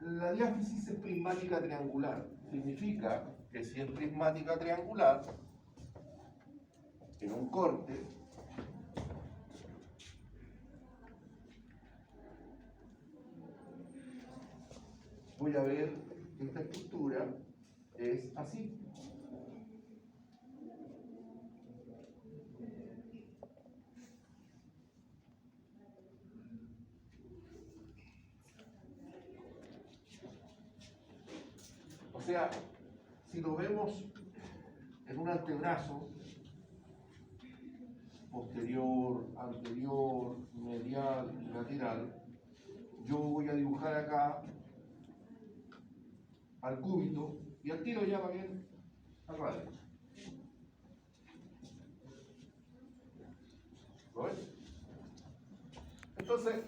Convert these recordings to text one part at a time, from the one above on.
La diáfisis es prismática triangular. Significa que si es prismática triangular, en un corte, voy a ver que esta estructura es así. O sea, si lo vemos en un antebrazo, posterior, anterior, medial y lateral, yo voy a dibujar acá al cúbito y al tiro ya va bien al radio. ¿Lo ves? Entonces,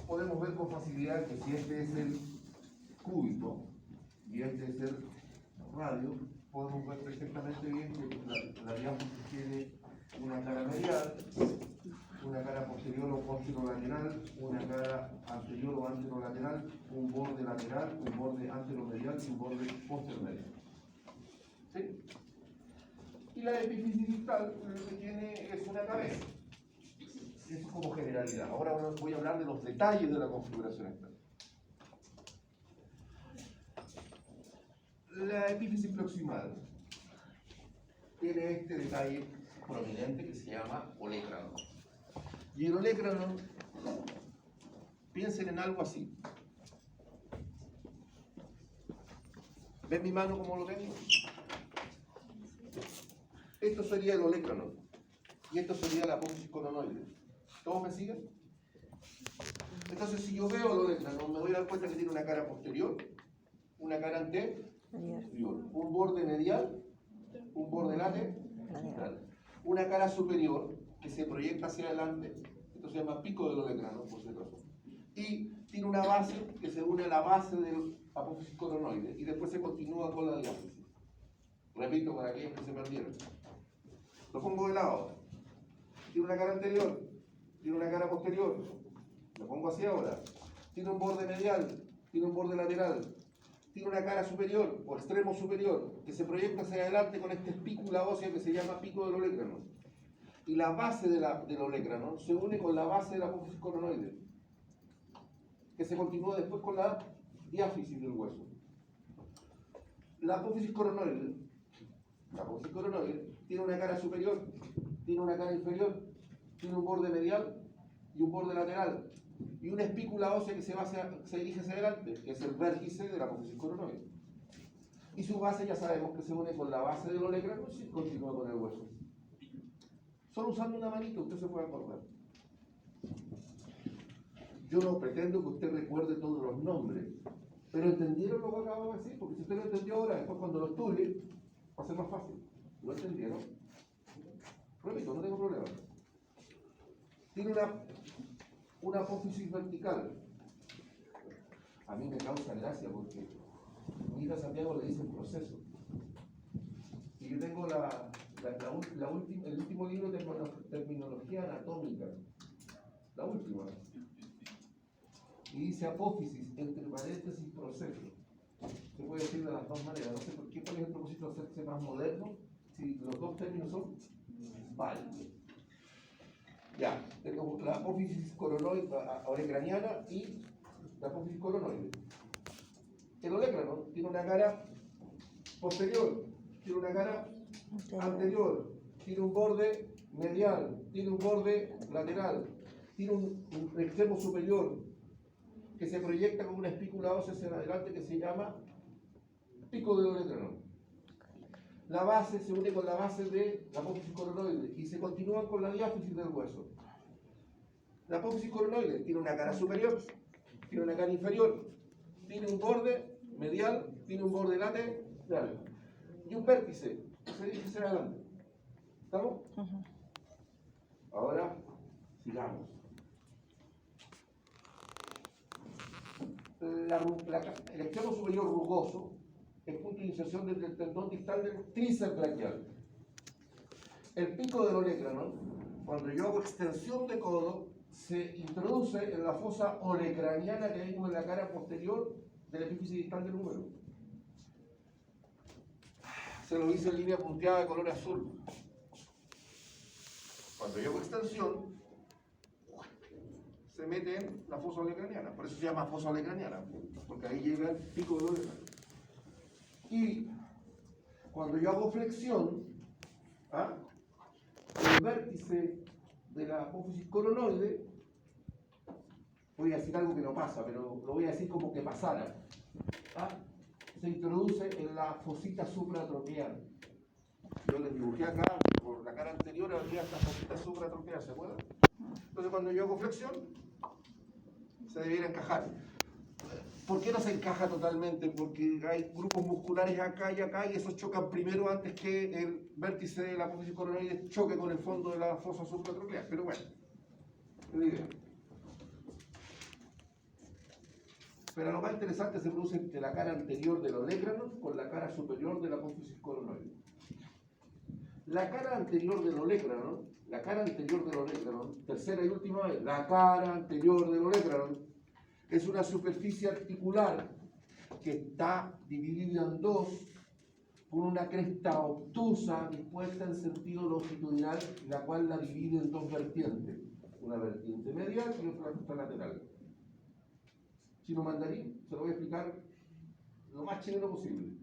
podemos ver con facilidad que si este es el cúbito y este es el radio, podemos ver perfectamente bien que la diáfisis tiene una cara medial, una cara posterior o posterolateral, una cara anterior o anterolateral, un borde lateral, un borde anteromedial y un borde posteromedial. ¿Sí? Y la epífisis distal lo que tiene es una cabeza. Eso es como generalidad. Ahora voy a hablar de los detalles de la configuración externa. La epífisis proximal tiene este detalle prominente que se llama olecranon. Y el olecranon, piensen en algo así. ¿Ven mi mano como lo tengo? Esto sería el olecranon. Y esto sería la apófisis coronoide. ¿Todos me siguen? Entonces, si yo veo el olecranon, me voy a dar cuenta que tiene una cara posterior, una cara anterior, un borde medial, un borde lateral, una cara superior que se proyecta hacia adelante. Esto se llama pico del olecranon, por si acaso. Y tiene una base que se une a la base del apófisis coronoide y después se continúa con la diáfisis. Repito para aquellos que se perdieron. Lo pongo de lado. Tiene una cara anterior, tiene una cara posterior. Lo pongo así ahora. Tiene un borde medial, tiene un borde lateral. Tiene una cara superior o extremo superior que se proyecta hacia adelante con esta espícula ósea que se llama pico del olecranon. Y la base del olecranon se une con la base de la apófisis coronoide, que se continúa después con la diáfisis del hueso. La apófisis coronoide tiene una cara superior, tiene una cara inferior, tiene un borde medial y un borde lateral, y una espícula ósea que se dirige hacia adelante, que es el vértice de la apófisis coronoide. Y su base ya sabemos que se une con la base del olecranon y continúa con el hueso. Solo usando una manito usted se puede acordar. Yo no pretendo que usted recuerde todos los nombres, pero ¿entendieron lo que acabo de decir? Porque si usted lo entendió ahora, después cuando lo estudie, va a ser más fácil. ¿Lo entendieron? Repito, no tengo problema. Tiene una apófisis vertical. A mí me causa gracia porque mi hija Santiago le dice el proceso. Y yo tengo el último libro de terminología anatómica. La última. Y dice apófisis, entre paréntesis, proceso. Se puede decir de las dos maneras. No sé por qué, cuál es el propósito de hacerse más moderno, si los dos términos son válidos. Ya, tengo la apófisis olecraniana y la apófisis coronoide. El olecranon tiene una cara posterior, tiene una cara anterior, tiene un borde medial, tiene un borde lateral, tiene un extremo superior que se proyecta como una espícula ósea hacia adelante que se llama pico del olecranon. La base se une con la base de la apófisis coronoide y se continúa con la diáfisis del hueso. La apófisis coronoide tiene una cara superior, tiene una cara inferior, tiene un borde medial, tiene un borde lateral y un vértice que se dirige hacia adelante. ¿Estamos? Ahora, sigamos. El extremo superior rugoso es punto de inserción del tendón distal del tríceps braquial. El pico del olecranon, cuando yo hago extensión de codo, se introduce en la fosa olecraniana que vimos en la cara posterior del epífisis distal del húmero. Se lo hice en línea punteada de color azul. Cuando yo hago extensión, se mete en la fosa olecraniana. Por eso se llama fosa olecraniana, porque ahí llega el pico del olecrano. Y cuando yo hago flexión, el vértice de la apófisis coronoide, voy a decir algo que no pasa, pero lo voy a decir como que pasara, se introduce en la fosita supratroqueal. Yo les dibujé acá, por la cara anterior había esta fosita supratroqueal, ¿se acuerdan? Entonces cuando yo hago flexión, se debiera encajar. ¿Por qué no se encaja totalmente? Porque hay grupos musculares acá, y esos chocan primero antes que el vértice de la apófisis coronoide choque con el fondo de la fosa supratroqueal. Pero bueno, es la idea. Pero lo más interesante se produce entre la cara anterior del olecranon con la cara superior de la apófisis coronoide. La cara anterior del olecranon, tercera y última vez, la cara anterior del olecranon es una superficie articular que está dividida en dos con una cresta obtusa dispuesta en sentido longitudinal, la cual la divide en dos vertientes, una vertiente medial y otra lateral. Chino mandarín, se lo voy a explicar lo más chileno posible.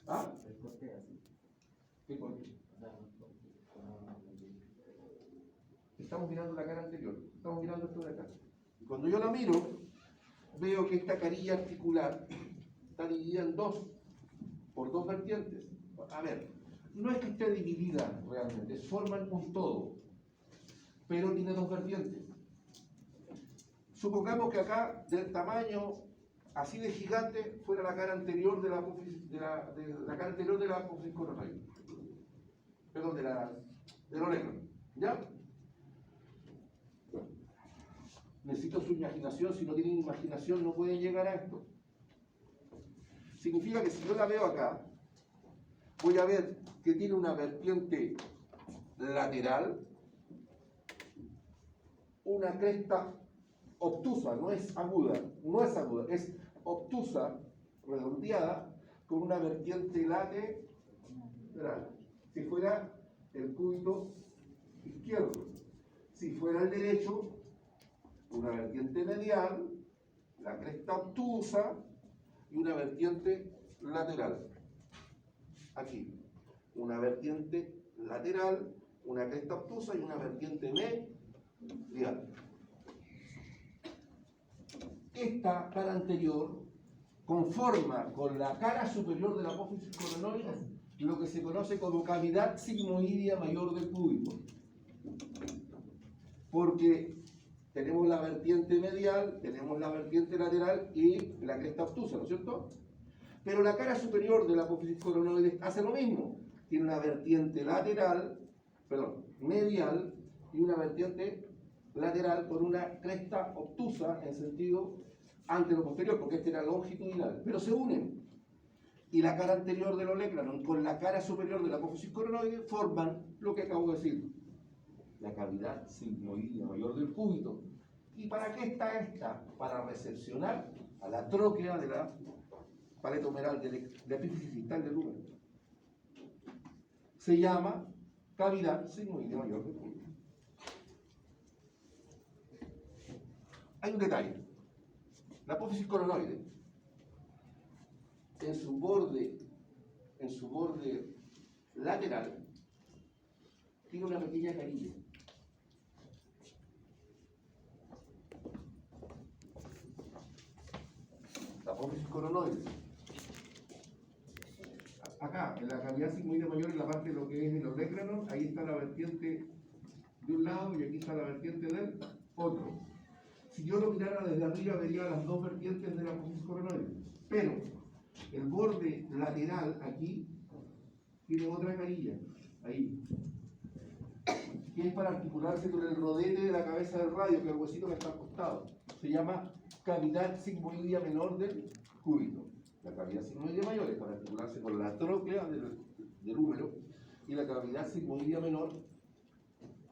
¿Ah? ¿Qué corte? Estamos mirando la cara anterior, estamos mirando esto de acá. Y cuando yo la miro, veo que esta carilla articular está dividida en dos, por dos vertientes. A ver, no es que esté dividida realmente, forman un todo, pero tiene dos vertientes. Supongamos que acá, del tamaño así de gigante, fuera la cara anterior de la cara anterior de la apófisis coronoide. Perdón, del olecranon. ¿Ya? Necesito su imaginación. Si no tienen imaginación, no pueden llegar a esto. Significa que si yo la veo acá, voy a ver que tiene una vertiente lateral, una cresta obtusa, no es aguda, es obtusa, redondeada, con una vertiente lateral. Si fuera el cúbito izquierdo, si fuera el derecho, una vertiente medial, la cresta obtusa y una vertiente lateral. Aquí, una vertiente lateral, una cresta obtusa y una vertiente medial. Esta cara anterior conforma con la cara superior de la apófisis coronoide lo que se conoce como cavidad sigmoidea mayor del cúbito. Porque tenemos la vertiente medial, tenemos la vertiente lateral y la cresta obtusa, ¿no es cierto? Pero la cara superior de la apófisis coronoide hace lo mismo. Tiene una vertiente medial y una vertiente lateral con una cresta obtusa en sentido antero-posterior, porque este era longitudinal, pero se unen. Y la cara anterior del olecranon con la cara superior de la apófisis coronoide forman lo que acabo de decir, la cavidad sigmoidea mayor del cúbito. ¿Y para qué está esta? Para recepcionar a la tróquea de la paleta humeral de epífisis distal del húmero. Se llama cavidad sigmoidea mayor del cúbito. Hay un detalle. La apófisis coronoide, en su borde lateral, tiene una pequeña carilla. La apófisis coronoide. Acá, en la cavidad sigmoidea mayor, en la parte de lo que es el olecranon, ahí está la vertiente de un lado y aquí está la vertiente del otro. Si yo lo mirara desde arriba, vería las dos vertientes de la apófisis coronoide. Pero el borde lateral aquí tiene otra carilla, ahí, que es para articularse con el rodete de la cabeza del radio, que es el huesito que está al costado. Se llama cavidad sigmoidea menor del cúbito. La cavidad sigmoidea mayor es para articularse con la tróquea del húmero, y la cavidad sigmoidea menor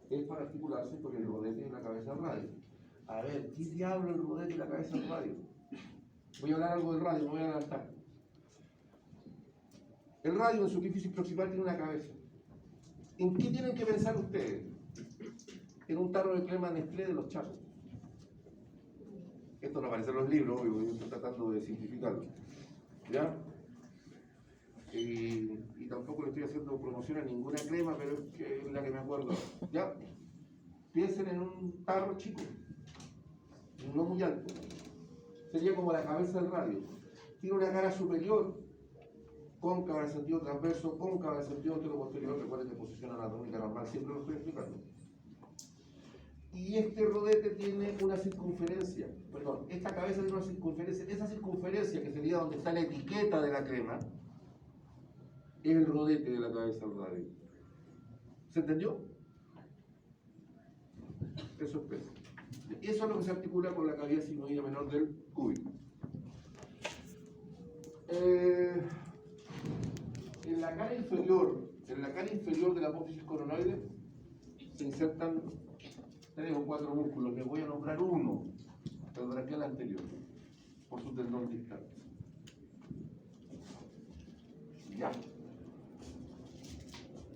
es para articularse con el rodete de la cabeza del radio. A ver, ¿qué diablo el rodete de la cabeza del radio? Voy a hablar algo del radio, me voy a adelantar. El radio en su epífisis proximal tiene una cabeza. ¿En qué tienen que pensar ustedes? En un tarro de crema Nestlé de los Chacos. Esto no aparece en los libros, obvio, yo estoy tratando de simplificarlo. ¿Ya? Y tampoco le estoy haciendo promoción a ninguna crema, pero es que es la que me acuerdo. ¿Ya? Piensen en un tarro chico, no muy alto. Sería como la cabeza del radio. Tiene una cara superior, cóncava en sentido transverso, cóncava en sentido anteroposterior. Recuerden que posición anatómica normal siempre lo estoy explicando. Y este rodete tiene una circunferencia, perdón, esta cabeza tiene una circunferencia, esa circunferencia que sería donde está la etiqueta de la crema, es el rodete de la cabeza del radio. ¿Se entendió? Eso es peso. Eso es lo que se articula con la cavidad sigmoidea menor del cúbito. En la cara inferior de la apófisis coronoide se insertan 3 o 4 músculos. Les voy a nombrar uno, el braquial anterior, por su tendón distal. Ya.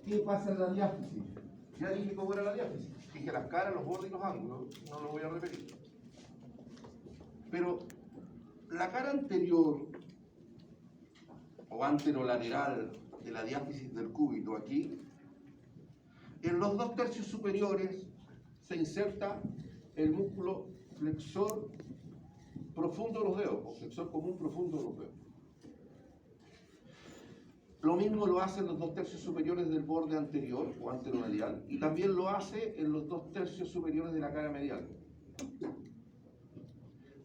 ¿Qué pasa en la diáfisis? Ya dije cómo era la diáfisis. Dije las caras, los bordes y los ángulos. No lo voy a repetir. Pero la cara anterior o anterolateral de la diáfisis del cúbito aquí, en los 2 tercios superiores se inserta el músculo flexor profundo de los dedos, o flexor común profundo de los dedos. Lo mismo lo hace en los 2 tercios superiores del borde anterior o anteromedial, y también lo hace en los 2 tercios superiores de la cara medial.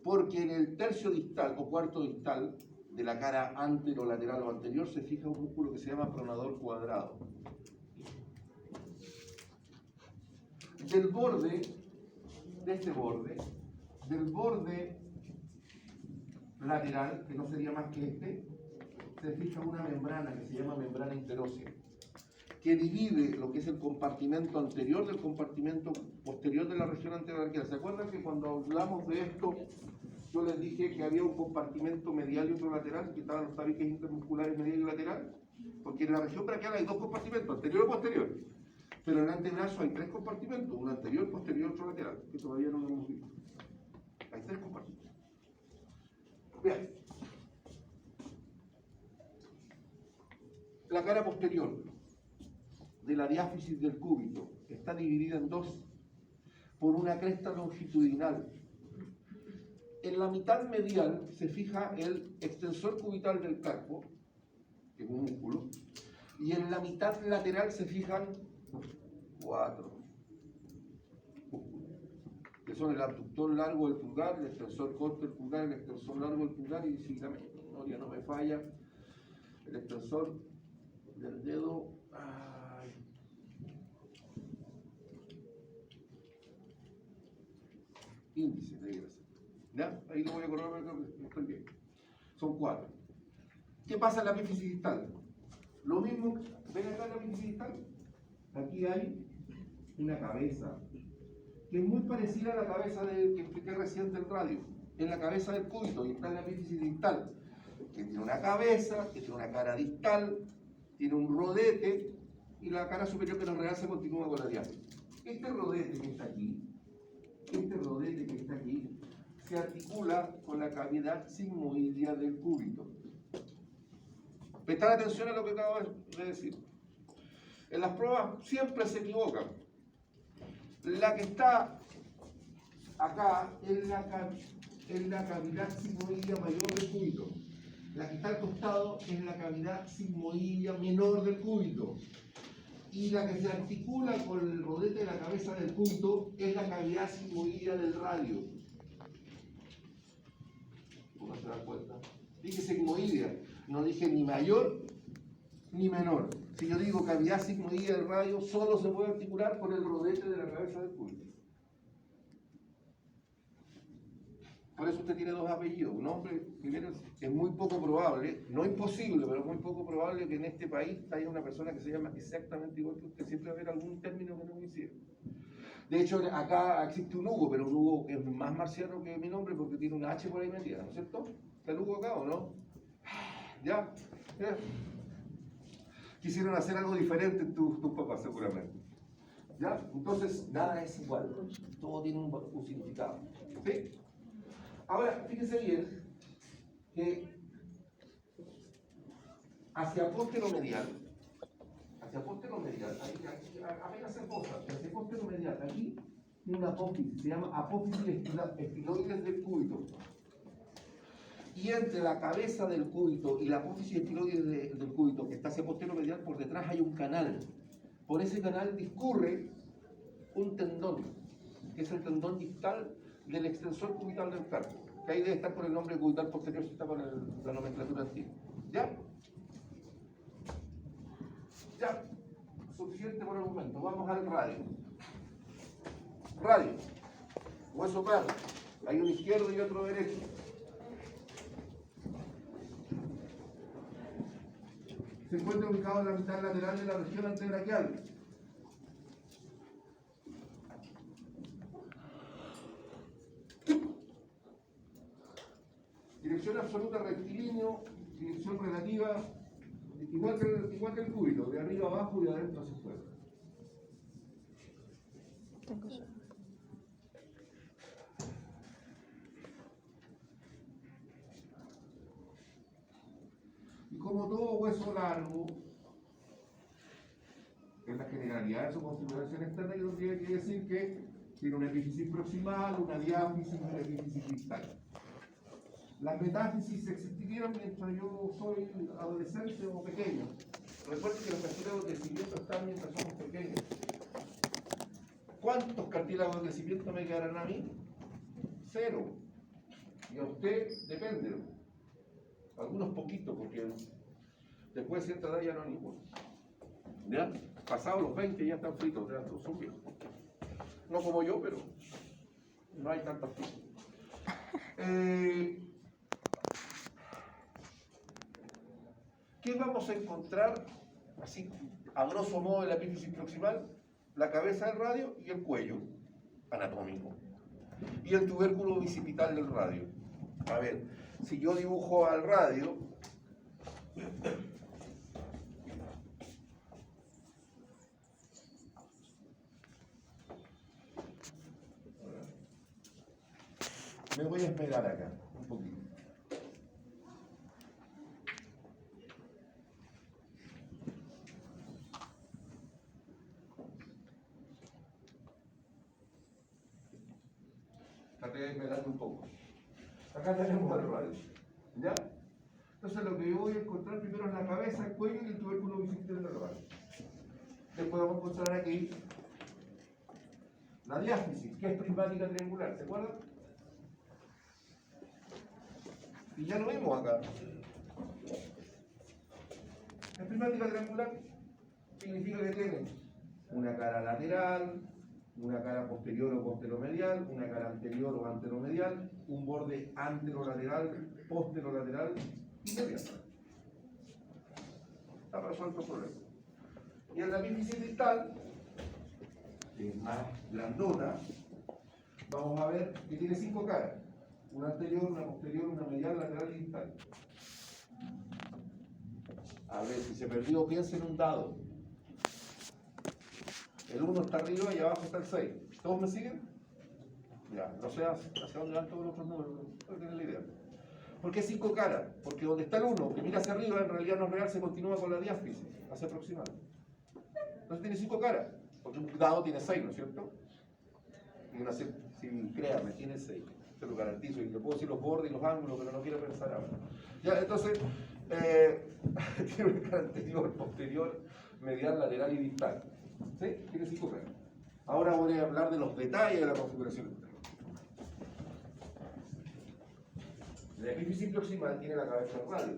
Porque en el tercio distal o cuarto distal de la cara anterolateral o anterior se fija un músculo que se llama pronador cuadrado. Del borde, de este borde, del borde lateral, que no sería más que este, se fija una membrana que se llama membrana interósea, que divide lo que es el compartimento anterior del compartimento posterior de la región anterolateral. ¿Se acuerdan que cuando hablamos de esto, yo les dije que había un compartimento medial y otro lateral, que estaban los tabiques intermusculares medial y lateral? Porque en la región braquial hay 2 compartimentos, anterior y posterior. Pero en el antebrazo hay 3 compartimentos, uno anterior, posterior y otro lateral, que todavía no lo hemos visto. Hay 3 compartimentos. Bien. La cara posterior de la diáfisis del cúbito está dividida en 2 por una cresta longitudinal. En la mitad medial se fija el extensor cubital del carpo, que es un músculo, y en la mitad lateral se fijan 4 músculos, que son el abductor largo del pulgar, el extensor corto del pulgar, el extensor largo del pulgar, y si la memoria no me falla, el extensor del dedo, índice, debería ser. ¿Ya? Ahí lo voy a correr, pero estoy bien. Son 4. ¿Qué pasa en la epífisis distal? Lo mismo, ven acá en la epífisis distal. Aquí hay una cabeza que es muy parecida a la cabeza que expliqué recién del radio. Es la cabeza del cúbito y está en la epífisis distal, que tiene una cabeza, que tiene una cara distal, tiene un rodete y la cara superior que nos realza continúa con la diáfisis. Este rodete que está aquí, se articula con la cavidad sigmoidea del cúbito. Prestar atención a lo que acabo de decir. En las pruebas siempre se equivocan. La que está acá es la cavidad sigmoidea mayor del cúbito. La que está al costado es la cavidad sigmoidea menor del cúbito. Y la que se articula con el rodete de la cabeza del cúbito es la cavidad sigmoidea del radio. ¿Cómo se da cuenta? Dije sigmoidea, no dije ni mayor ni menor. Si yo digo cavidad sigmoidea del radio, solo se puede articular con el rodete de la cabeza del cúbito. Por eso usted tiene dos apellidos. Un hombre, primero, es muy poco probable, no imposible, pero muy poco probable que en este país haya una persona que se llama exactamente igual que usted. Siempre va a haber algún término que no coincide. De hecho, acá existe un Hugo, pero un Hugo que es más marciano que mi nombre porque tiene una H por ahí metida, ¿no es cierto? ¿Está el Hugo acá o no? ¿Ya? ¿Ya? Quisieron hacer algo diferente tus papás, seguramente. ¿Ya? Entonces, nada es igual. Todo tiene un significado. ¿Sí? Ahora, fíjense bien que hacia apóstero medial, aquí, apenas se posa, hacia apóstero medial, aquí tiene una apófisis, se llama apófisis estiloides del cúbito. Y entre la cabeza del cúbito y la apófisis estiloides del cúbito, que está hacia apóstero medial, por detrás hay un canal. Por ese canal discurre un tendón, que es el tendón distal del extensor cubital del carpo, que ahí debe estar por el nombre cubital posterior si está con la nomenclatura antigua. ¿Ya? Ya. Suficiente por el momento. Vamos al radio. Radio. Hueso pardo. Hay uno izquierdo y otro derecho. Se encuentra ubicado en la mitad lateral de la región antebraquial. Dirección absoluta rectilíneo, dirección relativa, igual que el cúbito, de arriba abajo y de adentro hacia afuera. Y como todo hueso largo, en la generalidad de su configuración externa, yo tendría que decir que tiene una epífisis proximal, una diáfisis y una epífisis distal. Las metáfisis existieron mientras yo soy adolescente o pequeño. Recuerden que los cartílagos de crecimiento están mientras somos pequeños. ¿Cuántos cartílagos de crecimiento me quedarán a mí? 0. Y a usted depende. Algunos poquitos, porque después de cierta edad ya no hay ninguno. ¿Ya? Pasados los 20 ya están fritos, ya son viejos. No como yo, pero no hay tantos fritos. ¿Qué vamos a encontrar, así, a grosso modo, en la epífisis proximal? La cabeza del radio y el cuello anatómico. Y el tubérculo bicipital del radio. A ver, si yo dibujo al radio, me voy a esmerar acá, un poquito. Traté de esmerarme un poco. Acá tenemos el radio. ¿Ya? Entonces lo que yo voy a encontrar primero es la cabeza, el cuello y el tubérculo bicipital del radio. Después vamos a encontrar aquí la diáfisis, que es prismática triangular, ¿se acuerdan? Y ya lo vimos acá. La prismática triangular significa que tiene una cara lateral, una cara posterior o posteromedial, una cara anterior o anteromedial, un borde anterolateral, posterolateral y medial. Está resuelto el problema. Y en la epífisis distal, que es más grandona, vamos a ver que tiene 5 caras. Una anterior, una posterior, una medial, lateral y distal. A ver, si se perdió, piensen en un dado. El 1 está arriba y abajo está el 6. ¿Todos me siguen? Ya, no sé hacia dónde van todos los otros números, pero tienen la idea. ¿Por qué 5 caras? Porque donde está el 1, que mira hacia arriba, en realidad no es real, se continúa con la diáfisis, hacia aproximar. Entonces tiene 5 caras, porque un dado tiene 6, ¿no es cierto? Y una, si créanme, tiene 6. Se lo garantizo, y le puedo decir los bordes y los ángulos, pero no quiero pensar ahora. Ya, entonces, tiene una cara anterior, posterior, medial, lateral y distal. ¿Sí? Tiene 5 caras. Ahora voy a hablar de los detalles de la configuración. La epífisis proximal tiene la cabeza del radio.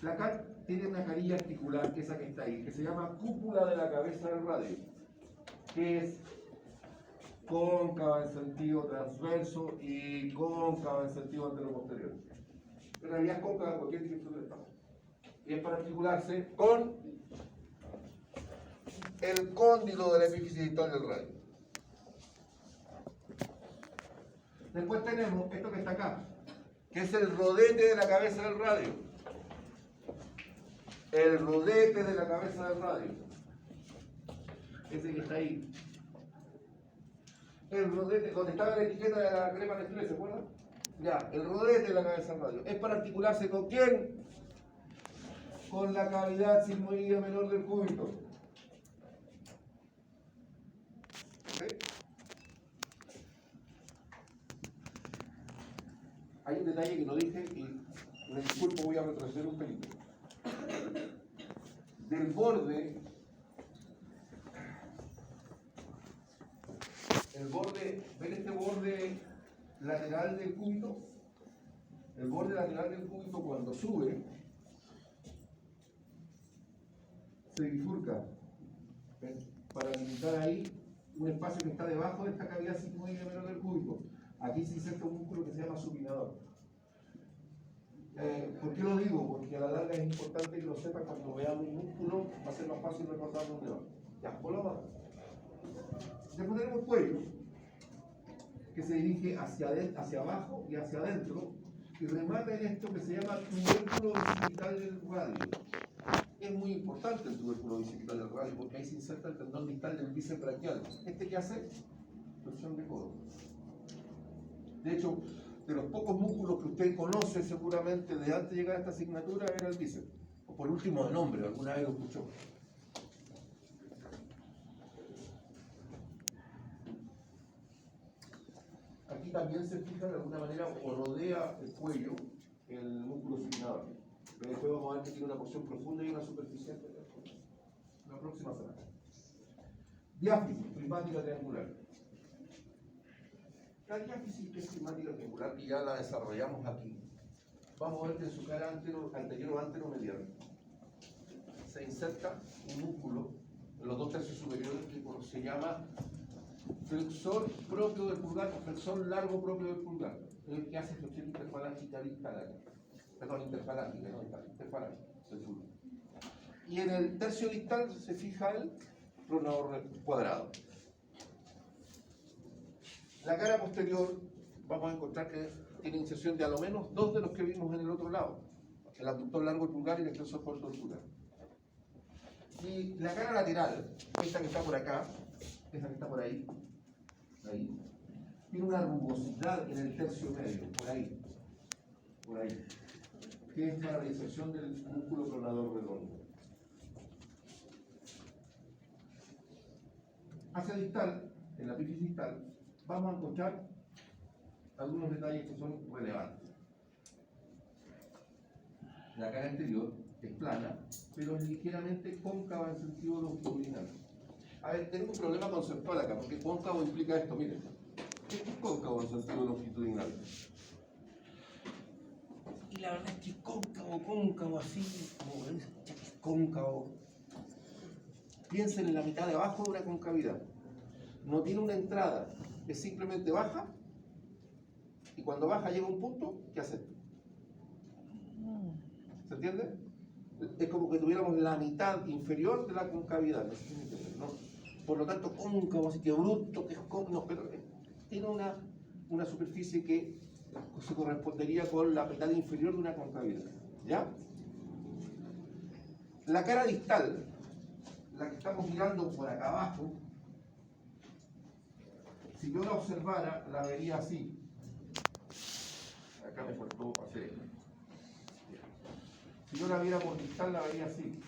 La CAT tiene una carilla articular, que es esa que está ahí, que se llama cúpula de la cabeza del radio, que es cóncava en sentido transverso y cóncava en sentido antero-posterior. En realidad es cóncava en cualquier dirección del espacio. Y es para articularse con el cóndilo de la epífisis distal del radio. Después tenemos esto que está acá, que es el rodete de la cabeza del radio. El rodete de la cabeza del radio. Ese que está ahí. El rodete, donde estaba la etiqueta de la crema Nestlé, ¿se acuerdan? Ya, el rodete de la cabeza del radio. Es para articularse ¿con quién? Con la cavidad sigmoidea menor del cúbito. ¿Sí? Hay un detalle que no dije y me disculpo, voy a retroceder un pelito. Del borde, ¿ven este borde lateral del cúbito? El borde lateral del cúbito cuando sube se bifurca, ¿ven? Para limitar ahí un espacio que está debajo de esta cavidad sigmoidea menor del cúbito. Aquí se inserta un músculo que se llama supinador. ¿Por qué lo digo? Porque a la larga es importante que lo sepan cuando veamos un músculo, va a ser más fácil recordar dónde va. Ya, por lo más. Después tenemos cuello, que se dirige hacia abajo y hacia adentro, y remata en esto que se llama tubérculo bicipital del radio. Es muy importante el tubérculo bicipital del radio porque ahí se inserta el tendón distal del bíceps braquial. ¿Este qué hace? Flexión de codo. De hecho, de los pocos músculos que usted conoce seguramente de antes de llegar a esta asignatura era el bíceps. O por último de nombre, alguna vez lo escuchó. Aquí también se fija de alguna manera o rodea el cuello el músculo supinador. Pero después vamos a ver que tiene una porción profunda y una superficial. La próxima semana. Diáfisis, prismática triangular. La diáfisis que es prismática triangular, que ya la desarrollamos aquí, vamos a ver que en su cara anterior o anteromedial se inserta un músculo en los 2 tercios superiores que se llama flexor propio del pulgar o flexor largo propio del pulgar. Es el que hace flexión interfalángica distal. Perdón, interfalángica, no interfalángica, el pulgar. Y en el tercio distal se fija el pronador cuadrado. La cara posterior, vamos a encontrar que tiene inserción de a lo menos 2 de los que vimos en el otro lado. El abductor largo del pulgar y el extensor corto del pulgar. Y la cara lateral, esta que está por acá, esta que está por ahí, tiene una rugosidad en el tercio medio, por ahí, que es para la inserción del músculo pronador redondo. Hacia distal, en la epífisis distal, vamos a encontrar algunos detalles que son relevantes. La cara anterior es plana, pero es ligeramente cóncava en sentido longitudinal. A ver, tenemos un problema conceptual acá, porque cóncavo implica esto, miren. ¿Qué es cóncavo en sentido longitudinal? Y la verdad es que es cóncavo así, como ven, ya que es cóncavo. Piensen en la mitad de abajo de una concavidad. No tiene una entrada, es simplemente baja, y cuando baja llega a un punto que hace esto. ¿Se entiende? Es como que tuviéramos la mitad inferior de la concavidad, no sé si me entienden, ¿no? Por lo tanto, cóncavo, así que bruto, que es cóncavo, no, pero tiene una superficie que se correspondería con la mitad inferior de una concavidad, ¿ya? La cara distal, la que estamos mirando por acá abajo, si yo la observara, la vería así. Acá me faltó hacer esto. Si yo la viera por distal, la vería así.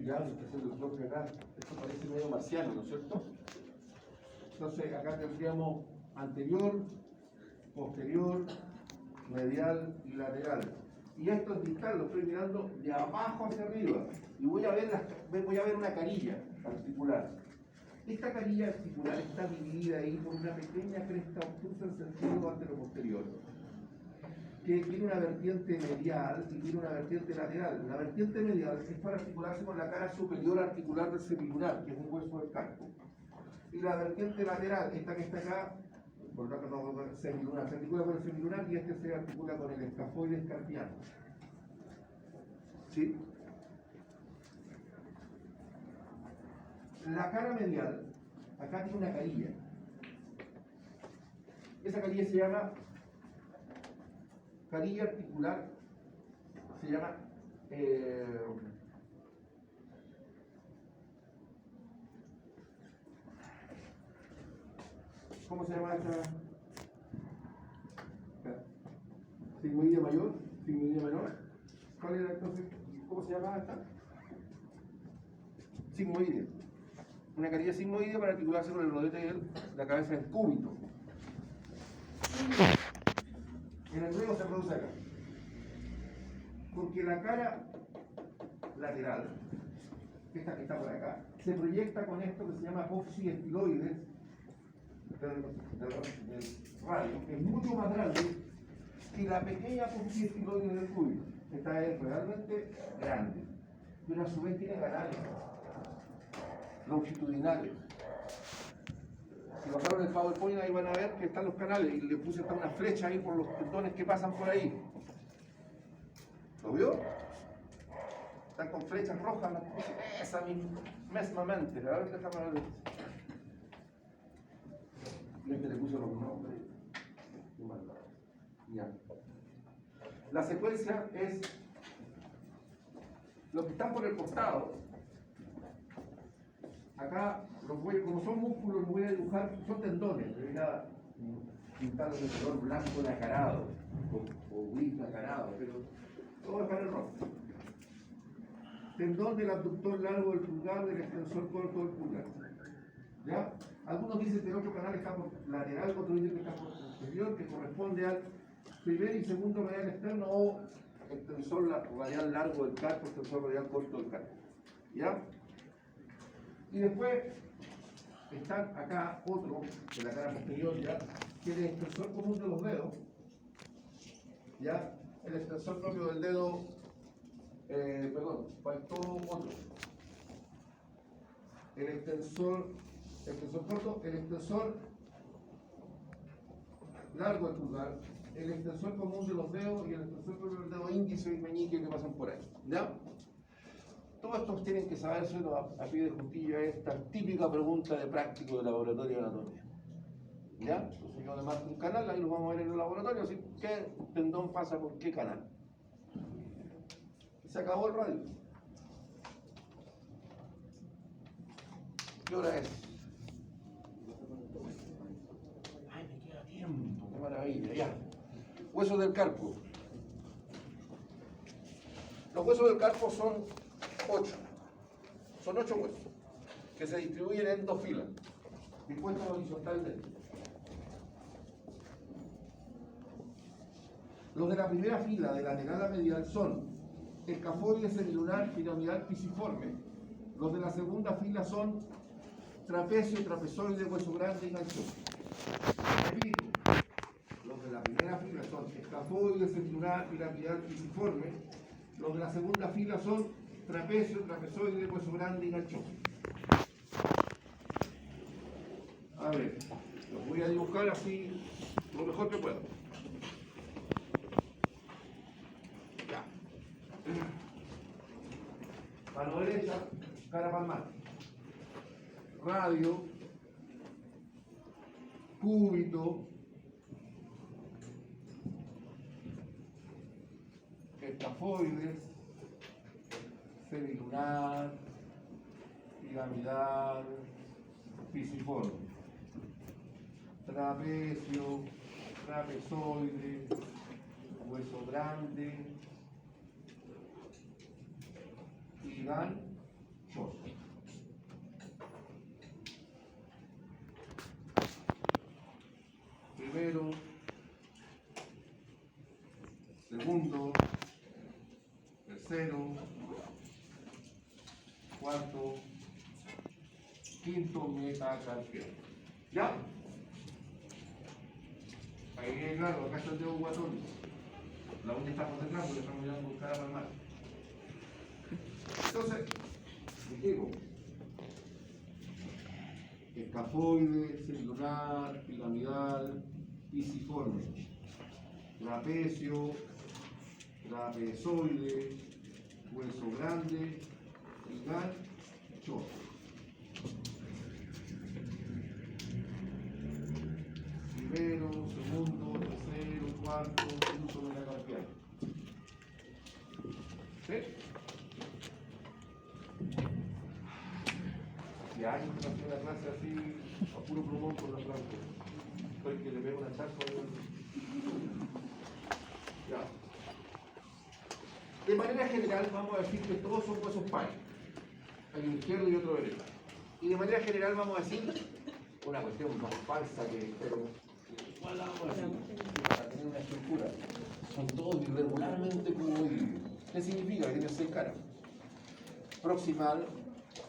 Ya, está haciendo el propio acá. Esto parece medio marciano, ¿no es cierto? Entonces, acá tendríamos anterior, posterior, medial y lateral. y esto es distal, lo estoy mirando de abajo hacia arriba, y voy a ver una carilla articular. Esta carilla articular está dividida ahí por una pequeña cresta obtusa en sentido anteroposterior, que tiene una vertiente medial y tiene una vertiente lateral. La vertiente medial es para articularse con la cara superior articular del semilunar, que es un hueso del carpo. Y la vertiente lateral, esta que está acá, por lo tanto no semilunar, se articula con el semilunar y este se articula con el escafoide escarpiano. ¿Sí? La cara medial, acá tiene una carilla. Esa carilla se llama carilla articular, se llama ¿cómo se llama esta? Sigmoidea mayor, sigmoidea menor. ¿Cuál era entonces? ¿Cómo se llama esta? Sigmoidea. Una carilla sigmoidea para articularse con el rodete de la cabeza del cúbito. En el griego se produce acá. Porque la cara lateral, esta que está por acá, se proyecta con esto que se llama apófisis estiloides del radio, que es mucho más grande que la pequeña apófisis estiloides del cúbito. Esta es realmente grande, pero a su vez tiene canales longitudinales. Si bajaron el PowerPoint ahí van a ver que están los canales y le puse hasta una flecha ahí por los tendones que pasan por ahí. ¿Lo vio? Están con flechas rojas, las puse esa mismamente. A ver, déjame ver. No es que le puse los nombres. Qué maldad. Ya. La secuencia es los que están por el costado. Acá, como son músculos, los voy a dibujar, son tendones. Debería pintarlos de color blanco nacarado o gris nacarado, pero todo va a estar en rojo. Tendón del abductor largo del pulgar, del extensor corto del pulgar. ¿Ya? Algunos dicen que el otro canal está por lateral, otros dicen que está por posterior, que corresponde al primer y segundo radial externo o extensor radial largo del carpo, extensor radial corto del carpo. ¿Ya? Y después está acá otro, de la cara posterior, ¿ya? Que es el extensor común de los dedos, ¿ya? El extensor propio del dedo, faltó otro. El extensor corto, el extensor largo del pulgar, el extensor común de los dedos y el extensor propio del dedo índice y meñique que pasan por ahí, ¿ya? Todos estos tienen que sabérselo a pie de juntilla esta típica pregunta de práctico de laboratorio de anatomía. ¿Ya? Entonces yo le marco un canal, ahí lo vamos a ver en el laboratorio, así qué tendón pasa por qué canal. Se acabó el radio. ¿Qué hora es? Ay, me queda tiempo, qué maravilla, ya. Huesos del carpo. Los huesos del carpo son 8. Son 8 huesos que se distribuyen en 2 filas, dispuestos horizontalmente. Los de la primera fila, de lateral a medial, son escafoide semilunar piramidal pisiforme. Los de la segunda fila son trapecio, trapezoide, hueso grande y ganchón. Repito, los de la primera fila son escafoide semilunar piramidal pisiforme. Los de la segunda fila son trapecio, trapezoide, hueso grande y ganchón. A ver, los voy a dibujar así lo mejor que puedo. Ya. Mano derecha, cara palmar. Radio, cúbito, escafoides, semilunar, piramidal, pisiforme, trapecio, trapezoide, hueso grande y ganchos. Primero, segundo, quinto metacarpiano. ¿Ya? Ahí, claro, acá está el dedo guatón. La uña está por detrás porque estamos mirando buscar a palmar. Entonces, dijimos, escafoide, semilunar, piramidal, pisiforme, trapecio, trapezoide, hueso grande, trigal, chozo. Primero, segundo, tercero, cuarto, quinto metacarpiano. ¿Sí? Hace años que no hacía una clase así, a puro plumón por los blancos. Fue el que le pego una charca. Ya. De manera general, vamos a decir que todos son huesos pares. Hay un izquierdo y otro derecho. Y de manera general, vamos a decir una cuestión más falsa que, pero igual la vamos a decir, para tener una estructura. Son todos irregularmente cuboidales. ¿Qué significa? Que tienen 6 caras. Proximal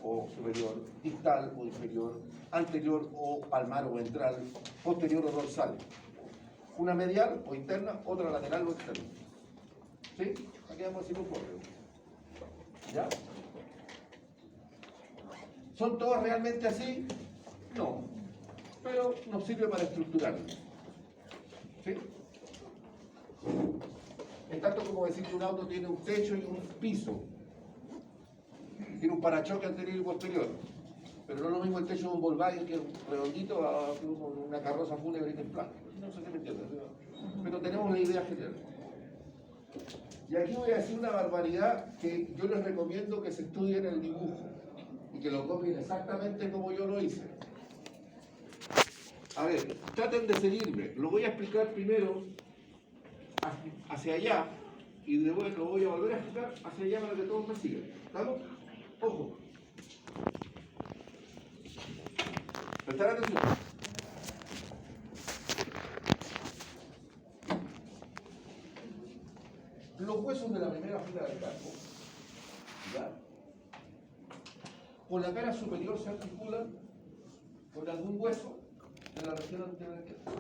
o superior, distal o inferior, anterior o palmar o ventral, posterior o dorsal. Una medial o interna, otra lateral o externa. ¿Sí? Aquí vamos a decir un correo. ¿Ya? ¿Son todos realmente así? No. Pero nos sirve para estructurarlo. ¿Sí? Es tanto como decir que un auto tiene un techo y un piso. Tiene un parachoque anterior y posterior. Pero no es lo mismo el techo de un Volkswagen que es redondito a una carroza fúnebre que es plana. No sé si me entiendes. Pero tenemos la idea general. Y aquí voy a decir una barbaridad que yo les recomiendo que se estudien el dibujo y que lo copien exactamente como yo lo hice. A ver, traten de seguirme. Lo voy a explicar primero hacia allá y después lo voy a volver a explicar hacia allá para que todos me sigan. ¿Estamos? Ojo. Prestar atención. Los huesos de la primera fila del casco, ¿ya? Con la cara superior se articulan con algún hueso de la región anterior del casco.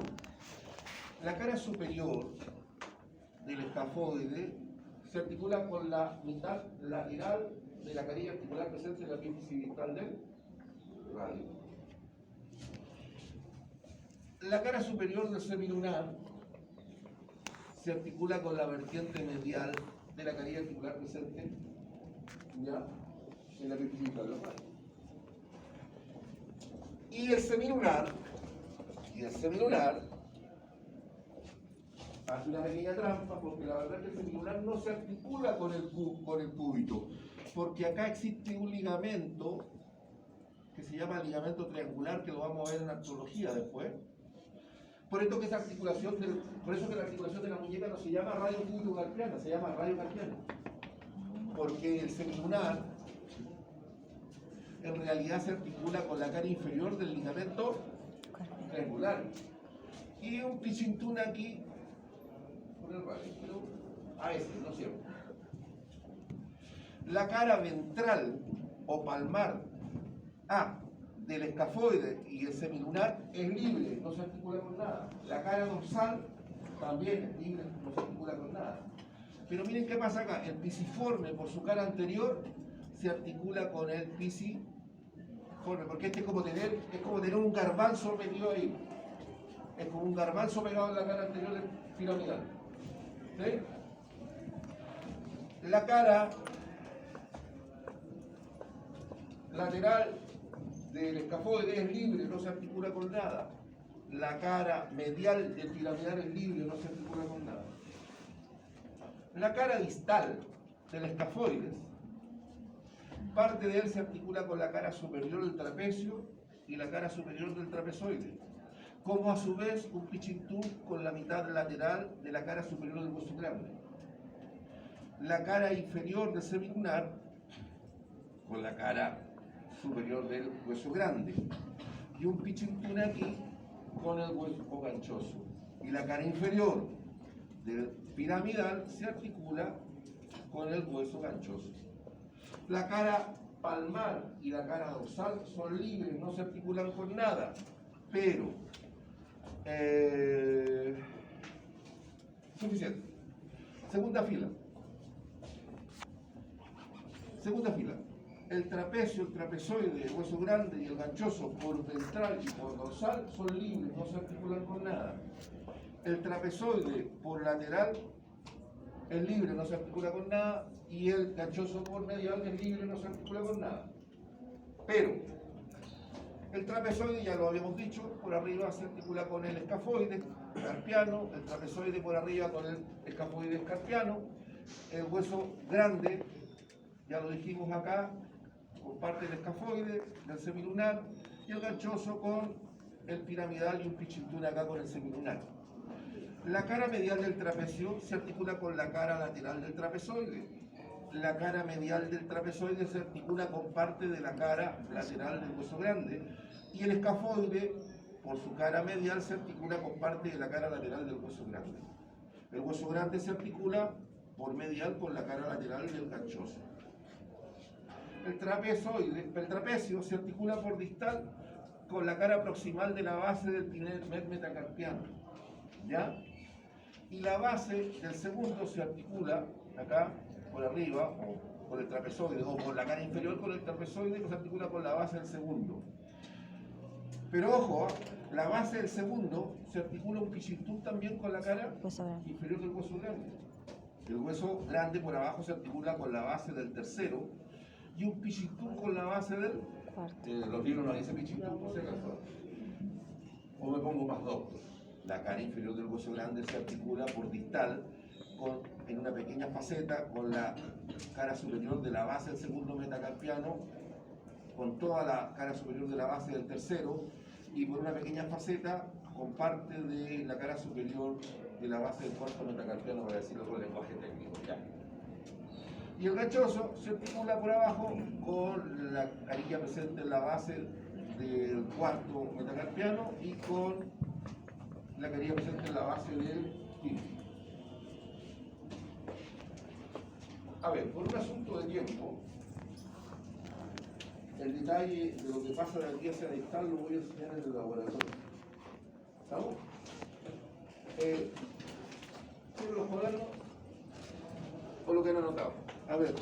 La cara superior del escafoide se articula con la mitad lateral de la carilla articular presente en la epífisis distal del radio. La cara superior del semilunar se articula con la vertiente medial de la carilla articular presente, ¿ya?, en la epífisis distal del radio. Y el semilunar hace una pequeña trampa, porque la verdad es que el semilunar no se articula con el cúbito, porque acá existe un ligamento que se llama ligamento triangular, que lo vamos a ver en artrología después. Por eso que la articulación de la muñeca no se llama radio cúbito carpiana, se llama radio carpiana, porque el semilunar en realidad se articula con la cara inferior del ligamento triangular y un pichintún aquí por el radio, pero a ese, ¿no es cierto? La cara ventral o palmar del escafoide y el semilunar es libre, no se articula con nada. La cara dorsal también es libre, no se articula con nada. Pero miren qué pasa acá, el pisiforme por su cara anterior se articula con el pisiforme, porque este es como tener un garbanzo metido ahí. Es como un garbanzo pegado en la cara anterior del piramidal. ¿Sí? La cara lateral del escafoide es libre, no se articula con nada. La cara medial del piramidal es libre, no se articula con nada. La cara distal del escafoides, parte de él se articula con la cara superior del trapecio y la cara superior del trapezoide, como a su vez un pichintún con la mitad lateral de la cara superior del hueso grande. La cara inferior del semilunar con la cara superior del hueso grande y un pichintún aquí con el hueso ganchoso. Y la cara inferior del piramidal se articula con el hueso ganchoso. La cara palmar y la cara dorsal son libres, no se articulan con nada, pero suficiente. Segunda fila. El trapecio, el trapezoide, el hueso grande y el ganchoso por ventral y por dorsal son libres, no se articulan con nada. El trapezoide por lateral es libre, no se articula con nada, y el ganchoso por medial es libre, no se articula con nada. Pero el trapezoide, ya lo habíamos dicho, por arriba se articula con el escafoide carpiano, el trapezoide por arriba con el escafoide escarpiano, el hueso grande, ya lo dijimos acá, con parte del escafoide, del semilunar, y el ganchoso con el piramidal y un pichintún acá con el semilunar. La cara medial del trapecio se articula con la cara lateral del trapezoide. La cara medial del trapezoide se articula con parte de la cara lateral del hueso grande. Y el escafoide, por su cara medial, se articula con parte de la cara lateral del hueso grande. El hueso grande se articula por medial con la cara lateral del ganchoso. El trapecio se articula por distal con la cara proximal de la base del primer metacarpiano, ¿ya? Y la base del segundo se articula acá, por arriba, o por el trapezoide, o por la cara inferior con el trapezoide, que se articula con la base del segundo. Pero ojo, la base del segundo se articula un pichintún también con la cara inferior del hueso grande. El hueso grande por abajo se articula con la base del tercero y un pichintún con la base del cuarto. Los libros no dicen pichintún, por si acaso. O me pongo más doctor. La cara inferior del hueso grande se articula por distal en una pequeña faceta con la cara superior de la base del segundo metacarpiano, con toda la cara superior de la base del tercero, y por una pequeña faceta con parte de la cara superior de la base del cuarto metacarpiano, para decirlo con lenguaje técnico. ¿Ya? Y el ganchoso se articula por abajo con la carilla presente en la base del cuarto metacarpiano y con la carilla presente en la base del quinto. A ver, por un asunto de tiempo, el detalle de lo que pasa de aquí hacia distal lo voy a enseñar en el laboratorio. ¿Estamos? ¿Tienen los cuadernos o lo que han anotado? A ver.